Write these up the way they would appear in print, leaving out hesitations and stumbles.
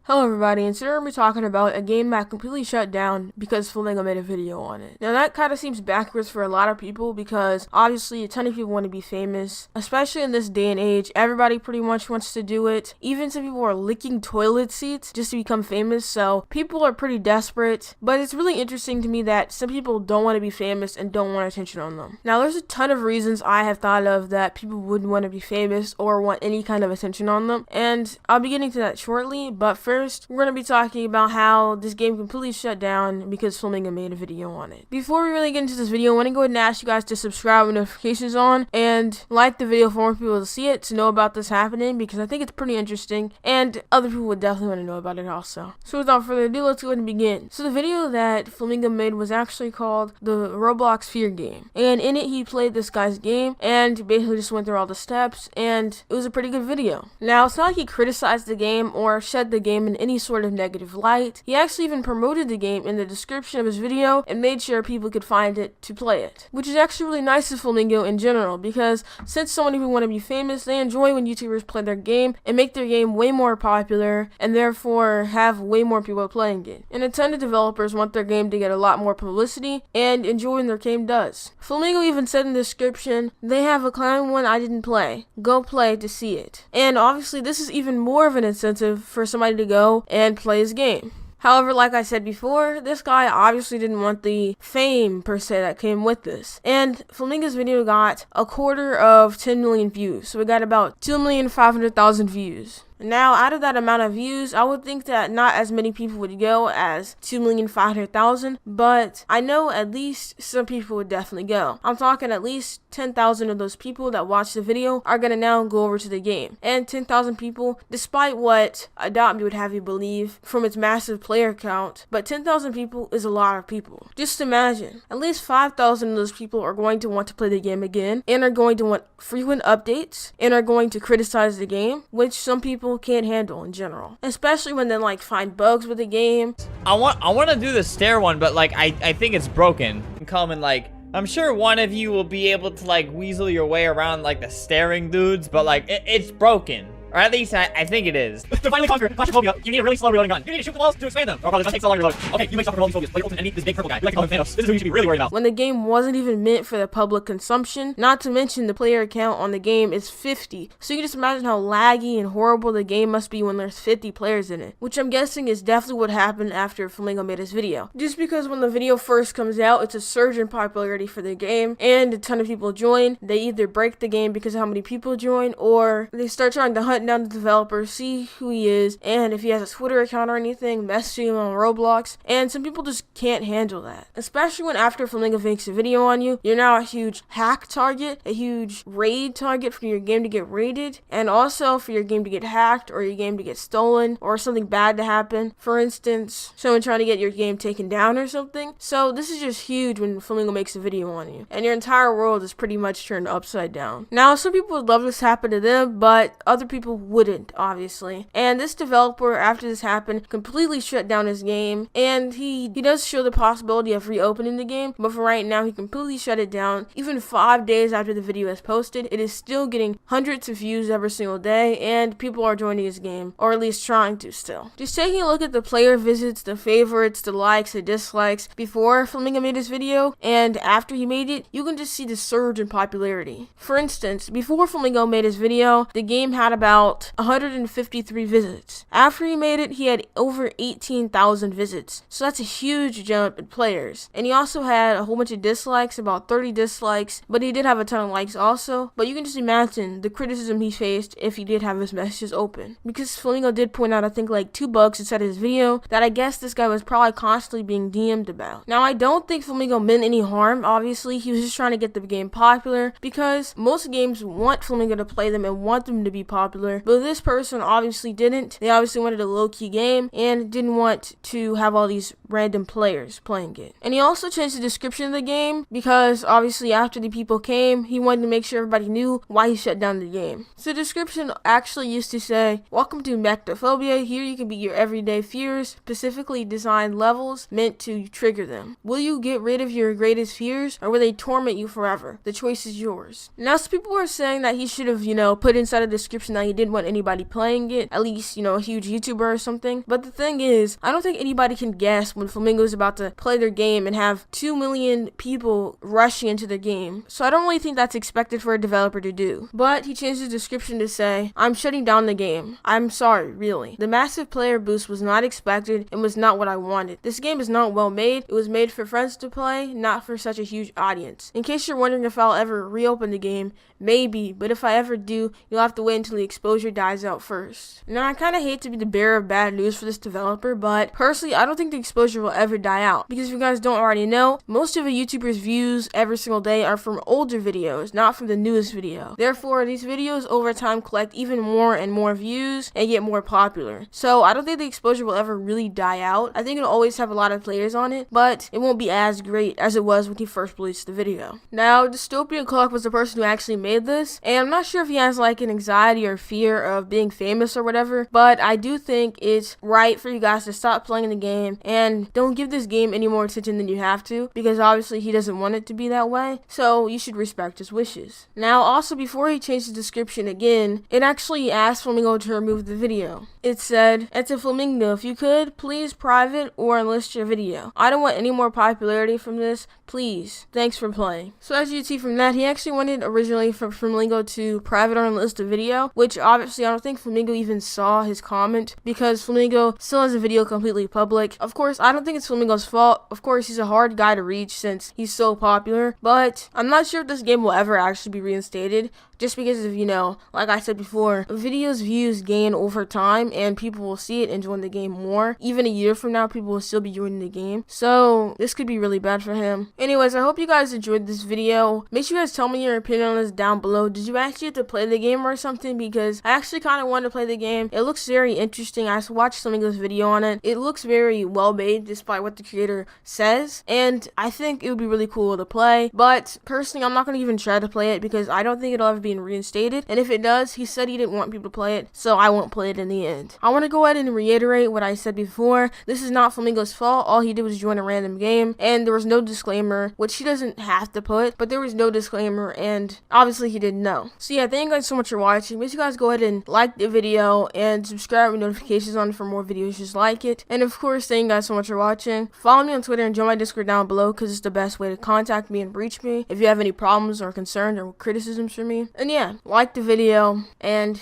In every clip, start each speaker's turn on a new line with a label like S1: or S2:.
S1: Hello everybody, and today we're going to be talking about a game that completely shut down because Flamingo made a video on it. Now that kind of seems backwards for a lot of people because obviously a ton of people want to be famous, especially in this day and age. Everybody pretty much wants to do it. Even some people are licking toilet seats just to become famous, so people are pretty desperate. But it's really interesting to me that some people don't want to be famous and don't want attention on them. Now there's a ton of reasons I have thought of that people wouldn't want to be famous or want any kind of attention on them, and I'll be getting to that shortly, but first we're going to be talking about how this game completely shut down because Flamingo made a video on it. Before we really get into this video, I want to go ahead and ask you guys to subscribe with notifications on and like the video for more people to see it, to know about this happening, because I think it's pretty interesting and other people would definitely want to know about it also. So without further ado, let's go ahead and begin. So the video that Flamingo made was actually called the Roblox Fear game, and in it he played this guy's game and basically just went through all the steps, and it was a pretty good video. Now it's not like he criticized the game or shed the game in any sort of negative light. He actually even promoted the game in the description of his video and made sure people could find it to play it, which is actually really nice of Flamingo in general, because since so many people want to be famous, they enjoy when YouTubers play their game and make their game way more popular and therefore have way more people playing it. And a ton of developers want their game to get a lot more publicity and enjoy when their game does. Flamingo even said in the description, "They have a clown one I didn't play. Go play to see it." And obviously this is even more of an incentive for somebody to go and play his game. However, like I said before, this guy obviously didn't want the fame per se that came with this. And Flamingo's video got 10 million views. So we got about 2,500,000 views. Now, out of that amount of views, I would think that not as many people would go as 2,500,000, but I know at least some people would definitely go. I'm talking at least 10,000 of those people that watched the video are going to now go over to the game. And 10,000 people, despite what Adopt Me would have you believe from its massive player count, but 10,000 people is a lot of people. Just imagine, at least 5,000 of those people are going to want to play the game again, and are going to want frequent updates, and are going to criticize the game, which some people can't handle in general, especially when they like find bugs with the game.
S2: I want to do the stair one, but like I think it's broken. Come and like, I'm sure one of you will be able to like weasel your way around like the staring dudes, but like it's broken. Or at least I think it is.
S3: To finally conquer claustrophobia, you need a really slow reloading gun. You need to shoot the walls to expand them. Or probably it's gonna take so long to reload. Okay, you make stuff for rolling phobias. Play ultimate and meet this big purple guy. You like to call him Thanos. This is who you should be really worried about.
S1: When the game wasn't even meant for the public consumption, not to mention the player count on the game is 50. So you can just imagine how laggy and horrible the game must be when there's 50 players in it. Which I'm guessing is definitely what happened after Flamingo made his video. Just because when the video first comes out, it's a surge in popularity for the game, and a ton of people join. They either break the game because of how many people join, or they start trying to hunt down the developer, see who he is, and if he has a Twitter account or anything, messaging him on Roblox, and some people just can't handle that. Especially when after Flamingo makes a video on you, you're now a huge hack target, a huge raid target for your game to get raided, and also for your game to get hacked, or your game to get stolen, or something bad to happen. For instance, someone trying to get your game taken down or something. So this is just huge when Flamingo makes a video on you, and your entire world is pretty much turned upside down. Now, some people would love this to happen to them, but other people wouldn't, obviously. And this developer, after this happened, completely shut down his game, and he does show the possibility of reopening the game, but for right now he completely shut it down. Even 5 days after the video is posted, it is still getting hundreds of views every single day, and people are joining his game, or at least trying to still. Just taking a look at the player visits, the favorites, the likes, the dislikes before Flamingo made his video and after he made it, you can just see the surge in popularity. For instance, before Flamingo made his video, the game had about 153 visits. After he made it, he had over 18,000 visits. So that's a huge jump in players. And he also had a whole bunch of dislikes, about 30 dislikes, but he did have a ton of likes also. But you can just imagine the criticism he faced if he did have his messages open. Because Flamingo did point out, I think, like 2 bugs inside his video that I guess this guy was probably constantly being DM'd about. Now, I don't think Flamingo meant any harm, obviously. He was just trying to get the game popular, because most games want Flamingo to play them and want them to be popular, but this person obviously didn't. They obviously wanted a low-key game and didn't want to have all these random players playing it. And he also changed the description of the game because obviously after the people came, he wanted to make sure everybody knew why he shut down the game. So the description actually used to say, "Welcome to Mectophobia. Here you can beat your everyday fears, specifically designed levels meant to trigger them. Will you get rid of your greatest fears, or will they torment you forever? The choice is yours." Now some people were saying that he should have, put inside a description that he didn't want anybody playing it, at least, you know, a huge YouTuber or something. But the thing is, I don't think anybody can guess when Flamingo is about to play their game and have 2 million people rushing into the game. So I don't really think that's expected for a developer to do. But he changed his description to say, "I'm shutting down the game. I'm sorry, really. The massive player boost was not expected and was not what I wanted. This game is not well made. It was made for friends to play, not for such a huge audience. In case you're wondering if I'll ever reopen the game, maybe, but if I ever do, you'll have to wait until the exposure dies out first." Now, I kind of hate to be the bearer of bad news for this developer, but personally, I don't think the exposure will ever die out. Because if you guys don't already know, most of a YouTuber's views every single day are from older videos, not from the newest video. Therefore, these videos over time collect even more and more views and get more popular. So I don't think the exposure will ever really die out. I think it'll always have a lot of players on it, but it won't be as great as it was when he first released the video. Now, Dystopian Clock was the person who actually made this, and I'm not sure if he has like an anxiety or fear of being famous or whatever, but I do think it's right for you guys to stop playing the game and don't give this game any more attention than you have to, because obviously he doesn't want it to be that way, so you should respect his wishes. Now, also, before he changed the description again, it actually asked Flamingo to remove the video. It said, "And to Flamingo, if you could, please private or enlist your video. I don't want any more popularity from this. Please. Thanks for playing." So as you see from that, he actually wanted originally for Flamingo to private or enlist the video, which obviously I don't think Flamingo even saw his comment, because Flamingo still has a video completely public. Of course, I don't think it's Flamingo's fault. Of course, he's a hard guy to reach since he's so popular, but I'm not sure if this game will ever actually be reinstated, just because of, you know, like I said before, videos views gain over time and people will see it and join the game more. Even a year from now, people will still be joining the game. So this could be really bad for him. Anyways, I hope you guys enjoyed this video. Make sure you guys tell me your opinion on this down below. Did you actually have to play the game or something? Because I actually kind of wanted to play the game. It looks very interesting. I watched Flamingo's video on it. It looks very well made despite what the creator says. And I think it would be really cool to play. But personally, I'm not going to even try to play it because I don't think it'll ever be reinstated, and if it does, he said he didn't want people to play it, so I won't play it in the end. I want to go ahead and reiterate what I said before. This is not Flamingo's fault. All he did was join a random game, and there was no disclaimer, which he doesn't have to put, but there was no disclaimer, and obviously he didn't know. So yeah, thank you guys so much for watching. Make sure you guys go ahead and like the video and subscribe with notifications on for more videos just like it. And of course, thank you guys so much for watching. Follow me on Twitter and join my Discord down below because it's the best way to contact me and reach me if you have any problems or concerns or criticisms for me. And yeah, like the video, and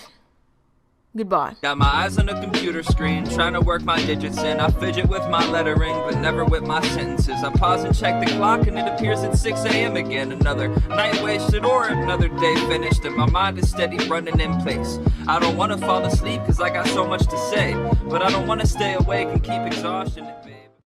S1: goodbye.
S4: Got my eyes on a computer screen, trying to work my digits in. I fidget with my lettering, but never with my sentences. I pause and check the clock, and it appears at 6 a.m. again. Another night wasted or another day finished, and my mind is steady running in place. I don't want to fall asleep, cause I got so much to say, but I don't want to stay awake and keep exhaustion at bay.